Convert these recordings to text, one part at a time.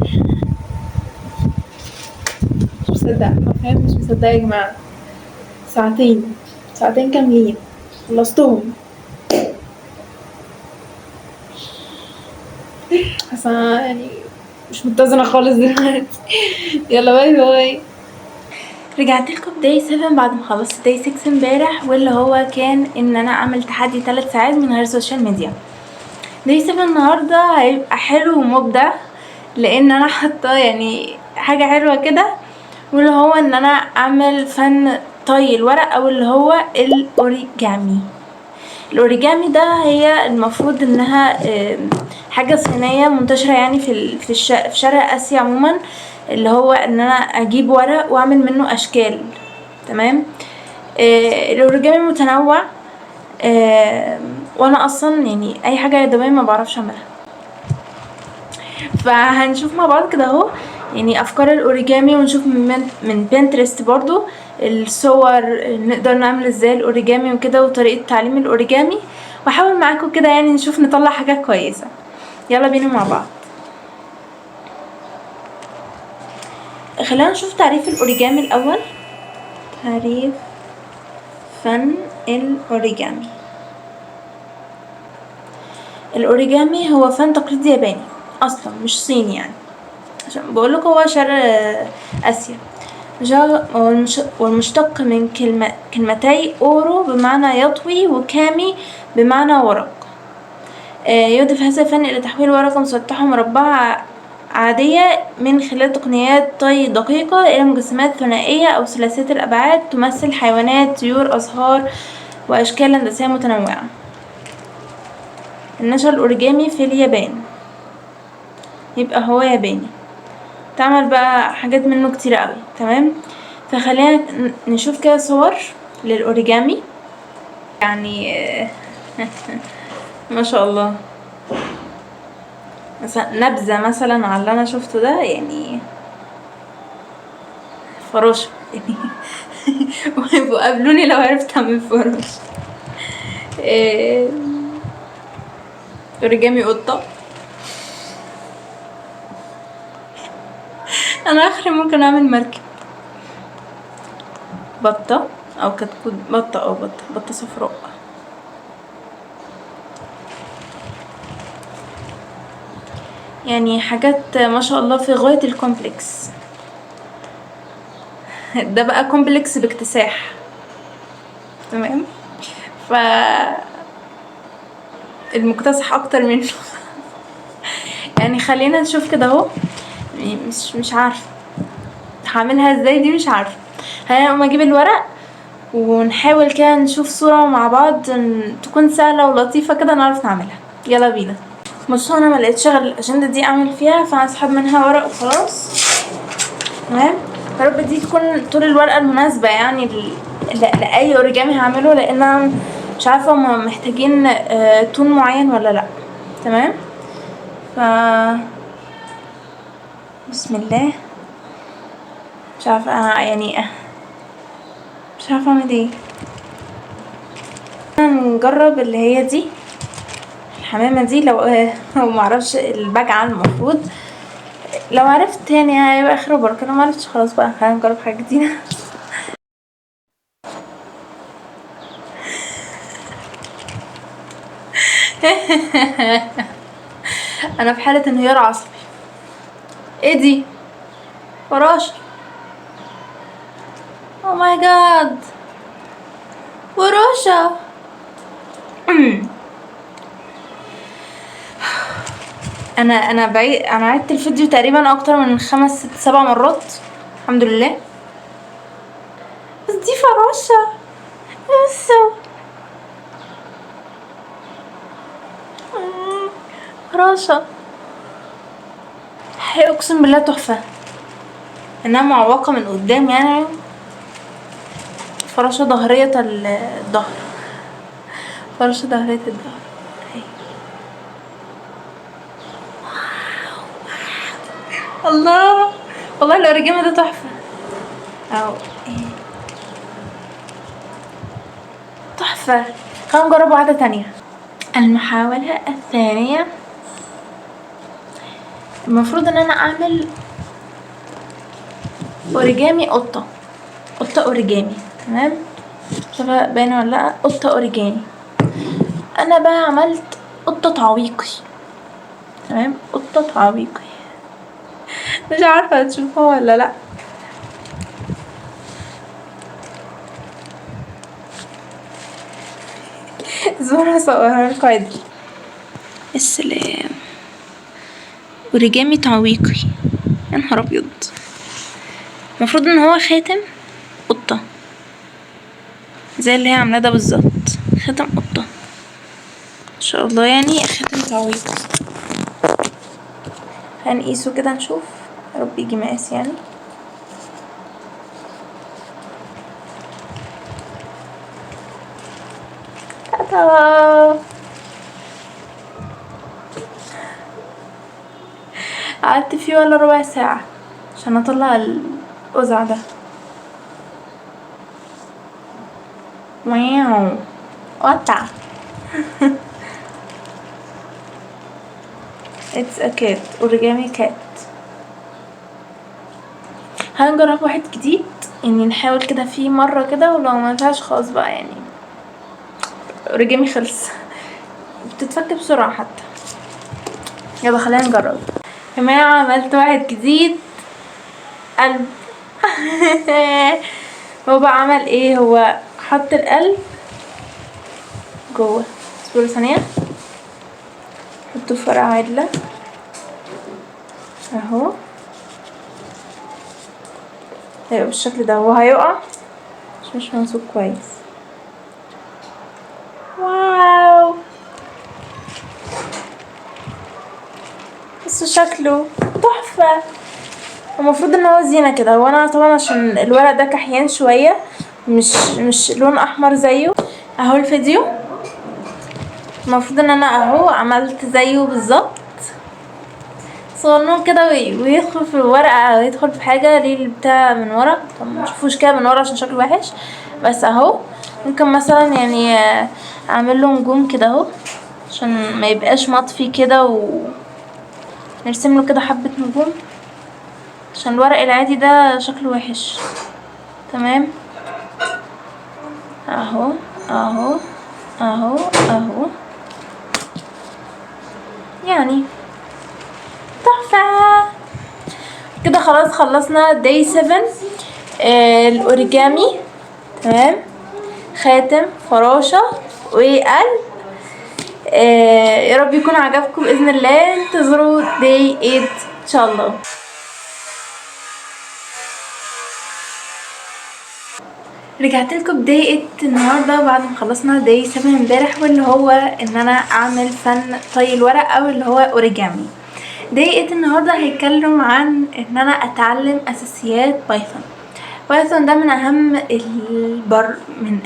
مش مصدقة، حرفيا مش مصدقة يا جماعة. ساعتين كاملين خلصتهم. حاسة يعني مش متزنة خالص دلوقتي. يلا باي باي. رجعت لكم داي 7 بعد ما خلصت داي 6 امبارح، واللي هو كان ان انا اعمل تحدي 3 ساعات من غير سوشيال ميديا. داي 7 النهارده هيبقى حلو ومبدع، لان انا حاطه يعني حاجه حلوه كده، واللي هو ان انا اعمل فن طي الورق او اللي هو الاوريجامي. الاوريجامي ده هي المفروض انها حاجه صينيه منتشره يعني في شرق اسيا عموما، اللي هو ان انا اجيب ورق واعمل منه اشكال. تمام. الاوريجامي متنوع، وانا اصلا يعني اي حاجه يدويه ما بعرفش اعملها، فهنشوف مع بعض كده اهو يعني افكار الاوريجامي، ونشوف من بنترست برضو الصور نقدر نعمل ازاي الاوريجامي وكده، وطريقه تعليم الاوريجامي، واحاول معاكم كده يعني نشوف نطلع حاجه كويسه. يلا بينا مع بعض. خلينا نشوف تعريف الاوريجامي الاول. تعريف فن الاوريجامي. الاوريجامي هو فن تقليدي ياباني اصلا، مش صيني يعني، عشان بقولك هو شرق اسيا. والمشتق من كلمتي اورو بمعنى يطوي، وكامي بمعنى ورق. يهدف هذا الفن الى تحويل ورقة مسطحة مربعة عادية من خلال تقنيات طي دقيقة الى مجسمات ثنائية او ثلاثية الابعاد تمثل حيوانات، طيور، ازهار، واشكال هندسية متنوعة. النشر الاوريجامي في اليابان، يبقى هو ياباني. تعمل بقى حاجات منه كتير قوي. تمام. فخلينا نشوف كده صور للاوريجامي يعني. ما شاء الله. مثلا نبذة مثلا على اللي انا شفته ده يعني فراشه يعني. وقابلوني لو عرفت اعمل فراشه. اوريجامي قطة. انا اخري ممكن اعمل مركب. بطة او كتكوت، بطة او بطة صفراء. يعني حاجات ما شاء الله في غاية الكومبلكس. ده بقى كومبلكس باكتساح. تمام. ف المكتسح اكتر منه. يعني خلينا نشوف كده اهو. مش عارفه هعملها ازاي دي، مش عارفه. هنقوم اجيب الورق ونحاول كده نشوف صورة مع بعض تكون سهلة ولطيفة كده نعرف نعملها. يلا بينا. بصوا انا ملقتش غير الاجندة دي اعمل فيها، فهسحب منها ورق وخلاص. تمام. يا رب دي تكون طول الورقة المناسبة يعني لأي اوريجامي هعمله، لان انا مش عارفة هما محتاجين طول معين ولا لا. تمام. ف بسم الله. مش عارفة يعني مش عارفة اعمل ايه. نجرب اللي هي دي الحمامة دي، لو معرفش البجعة المفروض. لو عرفت يعني هيبقى اخر بركة، لو معرفتش خلاص بقى خلينا نجرب حاجة جديدة. انا في حالة انهيار عصبي. ايه دي؟ فراشة. او ماي جاد، فراشة. انا عدت الفيديو تقريبا اكتر من 5 6 7 مرات. الحمد لله. بس دي فراشة. بصوا. فراشة. اقسم بالله تحفة. انها معوقة من قدام يعني. فراشة ظهرية الظهر. فراشة ظهرية الظهر. الله. والله الاوريجامي ده تحفة. او تحفة. خلينا نجرب واحدة تانية. المحاولة الثانية. المفروض ان انا اعمل اوريجامي قطة اوريجامي. تمام، مش عارفه باينه ولا لا. قطة اوريجامي. انا بقى عملت قطة عويقي. تمام، قطة عويقي. مش عارفه هتشوفوها ولا لا. زورة صورها لكم عدل. السلام. اوريجامي تعويقي. يا نهار ابيض. المفروض ان هو خاتم قطة زي اللي هي عاملاه ده بالظبط. خاتم قطة ان شاء الله، يعني خاتم تعويقي. هنقيسه كده نشوف. يا رب يجي مقاس يعني. تا-تا. قعدت فيه ولا ربع ساعة عشان اطلع القزع ده. واو، قطع. it's a cat. origami cat. هنجرب واحد جديد يعني، نحاول كده فيه مرة كده، ولو ما نفعش خلاص بقى يعني. origami خلص. بتتفك بسرعة حتى. يلا خلينا نجرب يا جماعة. عملت واحد جديد. قلب. هو بقى عمل ايه؟ هو حط القلب جوه. اصبروا ثانية. حطه في ورقة عدلة اهو. هيبقى بالشكل ده. هو هيقع مش ممسوك كويس. واو، بصوا شكله تحفة. المفروض ان هو زينة كده. وانا طبعا عشان الورق ده كحيان شوية، مش لون احمر زيه. اهو الفيديو. المفروض ان انا اهو عملت زيه بالظبط. صغنون كده ويدخل في الورقة او يدخل في حاجة ليه البتاع من ورا. طب مشوفوش كده من ورا عشان شكله وحش. بس اهو ممكن مثلا يعني اعمل له نجوم كده اهو عشان ما يبقاش مطفي كده، ونرسم له كده حبة نجوم عشان الورق العادي ده شكله وحش. تمام، اهو اهو اهو اهو يعني تحفة كده. خلاص خلصنا داي 7 الاوريجامي. تمام، خاتم، فراشة، وقلب. يا رب يكون عجبكم باذن الله. انتظروا داي 8 ان شاء الله. رجعت لكم داي 8 النهارده بعد ما خلصنا داي 7 امبارح، واللي هو ان انا اعمل فن طي الورق او اللي هو اوريجامي. داي 8 النهارده هيتكلم عن ان انا اتعلم اساسيات بايثون. بايثون ده من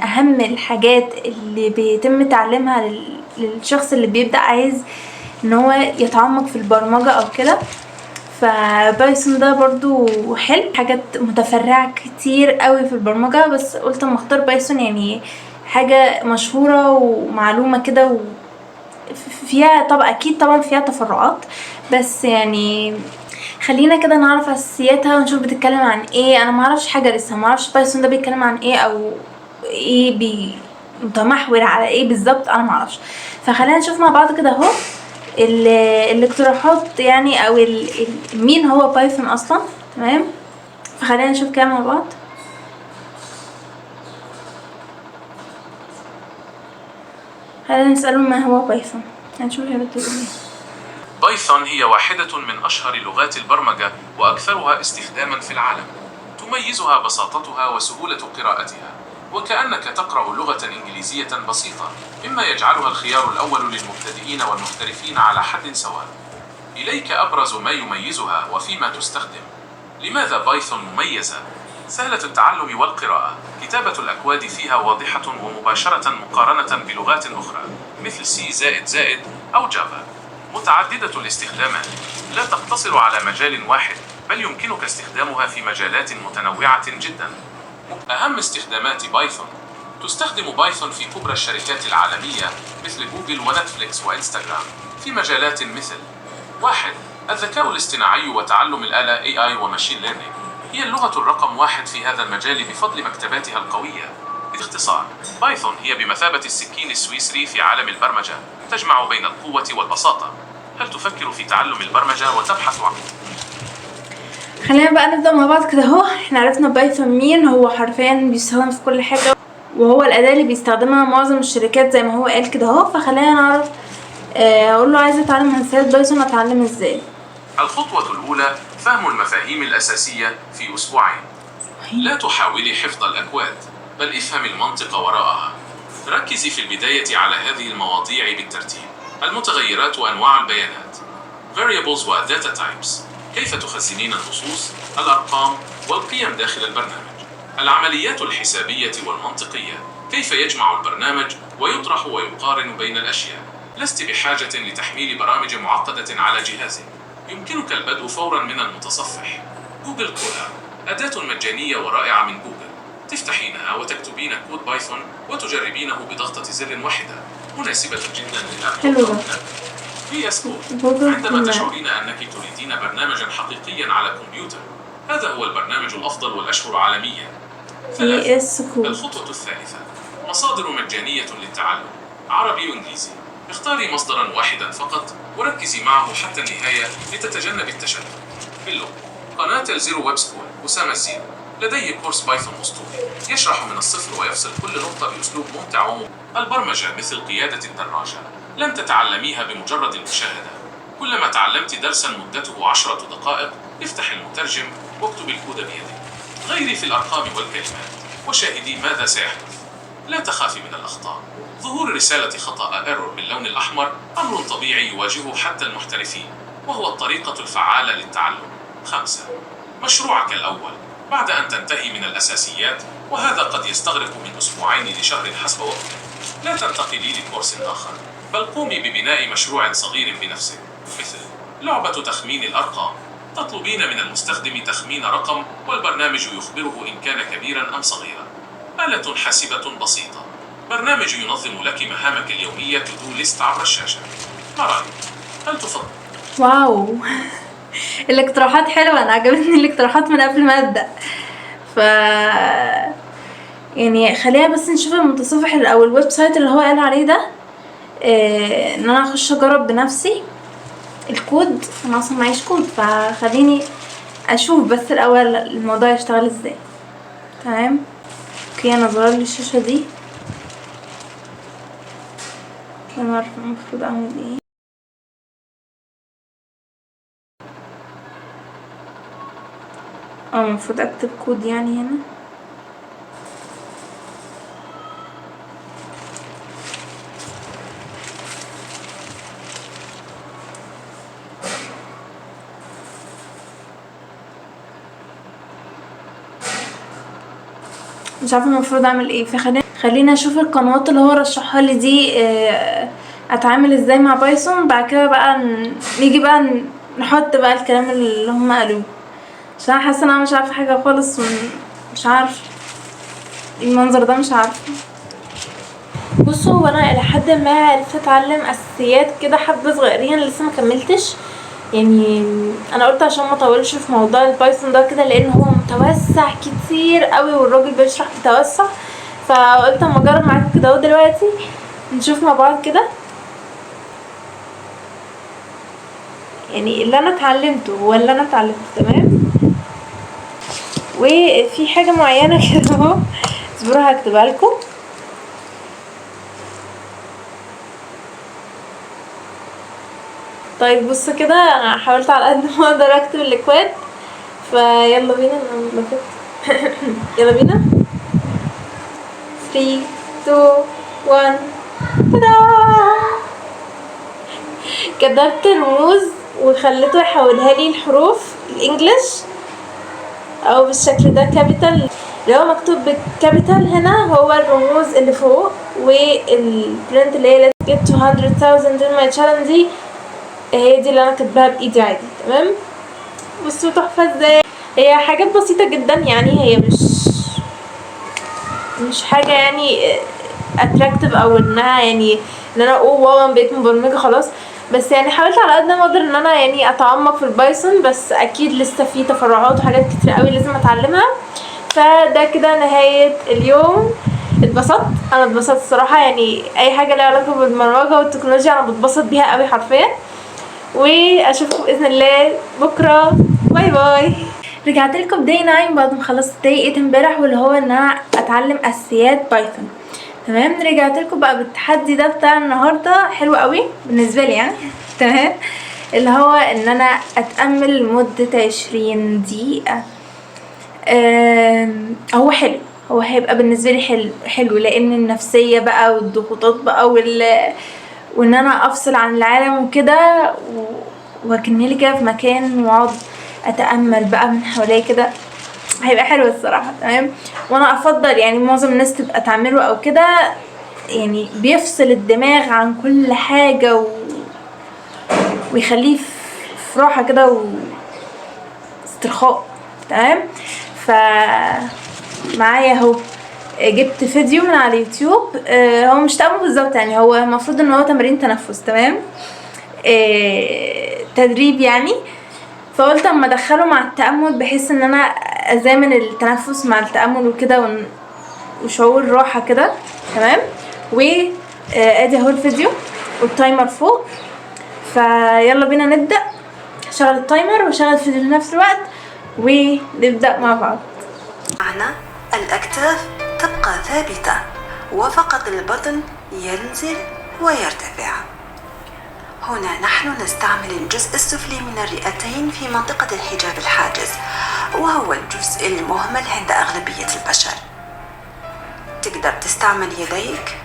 اهم الحاجات اللي بيتم تعليمها للشخص اللي بيبدأ عايز ان هو يتعمق في البرمجة او كده. فبايثون ده برضو حلو، حاجات متفرعة كتير قوي في البرمجة، بس قلت اما اختار بايثون يعني حاجة مشهورة ومعلومة كده، فيها طبعا اكيد طبعا فيها تفرعات، بس يعني خلينا كده نعرف اساسياتها ونشوف بتتكلم عن ايه. انا معرفش حاجة لسه، معرفش بايثون ده بيتكلم عن ايه او ايه متمحور على ايه بالظبط، انا معرفش. فخلينا نشوف مع بعض كده اهو الاقتراحات يعني، او مين هو بايثون اصلا. تمام، فخلينا نشوف كده مع بعض. خلينا نسأله ما هو بايثون، هنشوف هي بتقول ايه. بايثون هي واحدة من أشهر لغات البرمجة وأكثرها استخداما في العالم. تميزها بساطتها وسهولة قراءتها، وكأنك تقرأ لغة إنجليزية بسيطة، مما يجعلها الخيار الأول للمبتدئين والمحترفين على حد سواء. إليك أبرز ما يميزها وفيما تستخدم. لماذا بايثون مميزة؟ سهلة التعلم والقراءة. كتابة الأكواد فيها واضحة ومباشرة مقارنة بلغات أخرى مثل C++ أو جافا. متعددة الاستخدامات، لا تقتصر على مجال واحد، بل يمكنك استخدامها في مجالات متنوعة جدا. أهم استخدامات بايثون. تستخدم بايثون في كبرى الشركات العالمية مثل جوجل ونتفليكس وإنستغرام في مجالات مثل: 1. الذكاء الاصطناعي وتعلم الآلة AI وماشين ليرنينج هي اللغة الرقم 1 في هذا المجال بفضل مكتباتها القوية. باختصار، بايثون هي بمثابة السكين السويسري في عالم البرمجة، تجمع بين القوة والبساطة. هل تفكر في تعلم البرمجة وتبحث عن؟ خلينا بقى نبدأ مع بعض كده اهو. احنا عرفنا بايثون مين هو، حرفيا بيستخدم في كل حاجة، وهو الأداة اللي بيستخدمها معظم الشركات زي ما هو قال كده اهو. فخلينا نعرف، اقول له عايزة اتعلم هندسة بايثون، اتعلم ازاي؟ الخطوة الأولى فهم المفاهيم الأساسية في أسبوعين. لا تحاولي حفظ الأكواد، بل افهم المنطق وراءها. ركزي في البداية على هذه المواضيع بالترتيب: المتغيرات وأنواع البيانات variables و data types، كيف تخزنين النصوص، الأرقام والقيم داخل البرنامج، العمليات الحسابية والمنطقية، كيف يجمع البرنامج ويطرح ويقارن بين الأشياء. لست بحاجة لتحميل برامج معقدة على جهازك، يمكنك البدء فورا من المتصفح. جوجل كولاب أداة مجانية ورائعة من جوجل، تفتحينها وتكتبين كود بايثون وتجربينه بضغطة زر واحدة، مناسبة جدا للأبحاث. VS كود، عندما تشعرين أنك تريدين برنامجا حقيقيا على كمبيوتر، هذا هو البرنامج الأفضل والأشهر عالميا. الخطوة الثالثة: مصادر مجانية للتعلم، عربي وإنجليزي. اختاري مصدرا واحدا فقط وركزي معه حتى النهاية لتتجنب التشتت. باللغة، قناة الزيرو ويب سكول، أسامة الزيرو لديه كورس بايثون أسطوري يشرح من الصفر ويفصل كل نقطة بأسلوب ممتع البرمجة مثل قيادة الدراجة، لن تتعلميها بمجرد المشاهدة. كلما تعلمت درسا مدته 10 دقائق، افتح المترجم واكتب الكود بيدك. غيري في الأرقام والكلمات وشاهدي ماذا سيحدث. لا تخافي من الأخطاء. ظهور رسالة خطأ error باللون الأحمر أمر طبيعي يواجهه حتى المحترفين، وهو الطريقة الفعالة للتعلم. 5. مشروعك الأول. بعد أن تنتهي من الأساسيات، وهذا قد يستغرق من أسبوعين لشهر حسب وقتك، لا تنتقلي لكورس آخر، بل قومي ببناء مشروع صغير بنفسك، مثل لعبة تخمين الأرقام. تطلبين من المستخدم تخمين رقم والبرنامج يخبره إن كان كبيرا أم صغيرا. آلة حاسبة بسيطة. برنامج ينظم لك مهامك اليومية to-do list عبر الشاشة. ما رأيك؟ هل تفضل؟ واو الاقتراحات حلوة، أنا عجبتني الاقتراحات من قبل ما أبدأ. يعني خلينا بس نشوف المتصفح أو الويب سايت اللي هو قال عليه ده، إن أنا أخش أجرب بنفسي الكود. أنا أصلا معيش كود، فخليني أشوف بس الأول الموضوع يشتغل إزاي. تمام، اوكي. أنا ظهر لي الشاشة دي، أنا عارفة المفروض أعمل إيه. المفروض أكتب كود يعني هنا. مش عارفه المفروض اعمل ايه. خلينا اشوف القنوات اللي هو رشحها لي دي، اتعامل ازاي مع بايثون. بعد كده بقى نيجي بقى نحط بقى الكلام اللي هم قالوه، عشان حاسه ان انا مش عارفه حاجه خالص، مش عارفه المنظر ده، مش عارفه. بصوا، هو انا الى حد ما عرفت اتعلم اساسيات كده حبه صغيرين، لسه ما كملتش. يعني انا قلت عشان ما اطولش في موضوع البايثون ده كده، لان هو متوسع كتير قوي والراجل بيشرح بتوسع، فقلت اما اجرب معاكم كده اهو دلوقتي نشوف مع بعض كده يعني اللي انا اتعلمته هو اللي انا اتعلمته. تمام، وفي حاجه معينه كده اهو، اصبروا هكتبها لكم. طيب بصوا كده، انا حاولت على قد ما اقدر اكتب الاكواد، فيلا بينا. يلا بينا. 3 2 1 تدا! كتبت الرموز وخليته يحولها لي الحروف الانجليش او بالشكل ده كابيتال. اللي هو مكتوب بالكابيتال هنا هو الرموز اللي فوق، والبرنت اللي هي let's get 200,000 in my challenge دي هي دي اللي انا كاتباها بايدي عادي. تمام، بصوا تحفه ازاي. هي حاجات بسيطه جدا، يعني هي مش حاجه يعني اتراكتيف او انها يعني ان انا واو انا بقيت مبرمجه خلاص. بس يعني حاولت على قد ما اقدر ان انا يعني اتعمق في البايثون، بس اكيد لسه في تفرعات وحاجات كتير قوي لازم اتعلمها. فده كده نهاية اليوم. انا اتبسطت الصراحة، يعني اي حاجة ليها علاقة بالبرمجة والتكنولوجيا انا بتبسط بيها قوي حرفيا. واشوفكم باذن الله بكره. باي باي. رجعت لكم داي 9 بعد ما خلصت داي 8 امبارح، واللي هو ان انا اتعلم اساسيات بايثون. تمام، رجعت لكم بقى بالتحدي ده بتاع النهارده، حلو قوي بالنسبه لي يعني. تمام، اللي هو ان انا اتامل لمده 20 دقيقه. هو حلو، هو هيبقى بالنسبه لي حلو لان النفسيه بقى والضغوطات بقى وان انا افصل عن العالم وكده، واكنلي كده في مكان واقعد اتامل بقى من حواليا كده، هيبقى حلو الصراحه. تمام، وانا افضل يعني معظم الناس تبقى تعمله او كده، يعني بيفصل الدماغ عن كل حاجه ويخليه في راحه كده واسترخاء. تمام، ف معايا اهو جبت فيديو من على اليوتيوب. هو مش تأمل بالظبط، يعني هو المفروض ان هو تمرين تنفس. تمام، تدريب يعني. فقلت اما ادخله مع التأمل بحيث ان انا ازامن التنفس مع التأمل وكده وشعور راحة كده. تمام، ادي اهو الفيديو والتايمر فوق. فيلا بينا نبدأ. شغل التايمر وشغل الفيديو في نفس الوقت ونبدأ مع بعض. معنى الأكتاف تبقى ثابتة وفقط البطن ينزل ويرتفع. هنا نحن نستعمل الجزء السفلي من الرئتين في منطقة الحجاب الحاجز، وهو الجزء المهمل عند أغلبية البشر. تقدر تستعمل يديك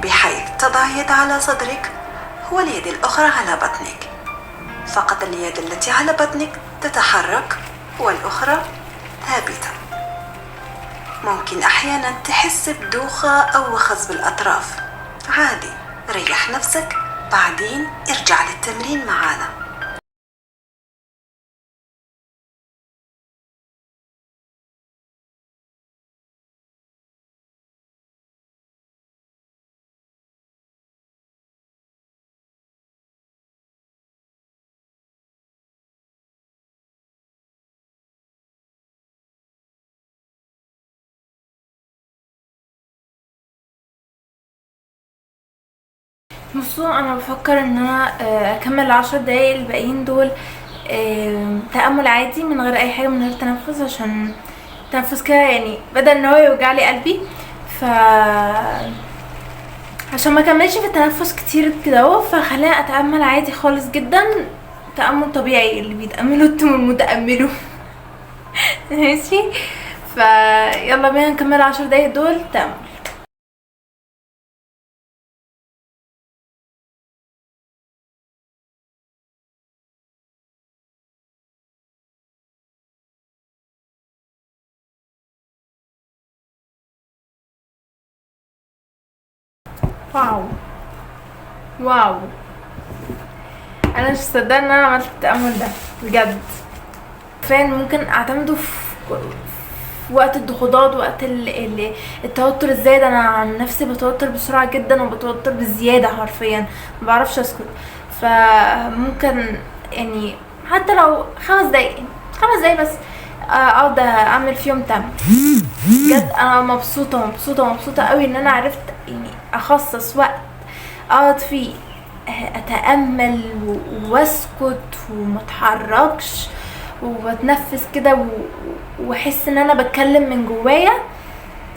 بحيث تضع يد على صدرك واليد الأخرى على بطنك. فقط اليد التي على بطنك تتحرك والأخرى ثابتة. ممكن أحيانا تحس بدوخة أو وخز بالأطراف، عادي، ريح نفسك بعدين ارجع للتمرين معانا. بصوا، انا بفكر ان انا اكمل 10 دقايق الباقيين دول تأمل عادي من غير اي حاجة، من غير تنفس، عشان التنفس كده يعني بدأ ان هو يوجع لي قلبي. عشان ما كملش في التنفس كتير كده اهو، فخلينا اتأمل عادي خالص جدا، تأمل طبيعي اللي بيتأملوا انتم المتأملوا. ماشي، فيلا بينا نكمل 10 دقايق دول تأمل. واو واو، انا مش مصدقه ان انا عملت التأمل ده بجد. فين ممكن اعتمده في وقت الضغوطات، وقت التوتر الزايد. انا عن نفسي بتوتر بسرعه جدا وبتوتر بزياده حرفيا، ما بعرفش اسكت. فممكن يعني حتى لو 5 دقايق بس اقعد اعمل فيهم تمرين. بجد انا مبسوطه قوي ان انا عرفت يعني اخصص وقت اقعد فيه اتامل واسكت ومتحركش وبتنفس كده واحس ان انا بتكلم من جوايا.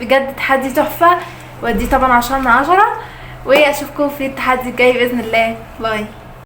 بجد تحدي تحفه، ودي طبعا 10/10. واشوفكم في التحدي الجاي باذن الله. باي.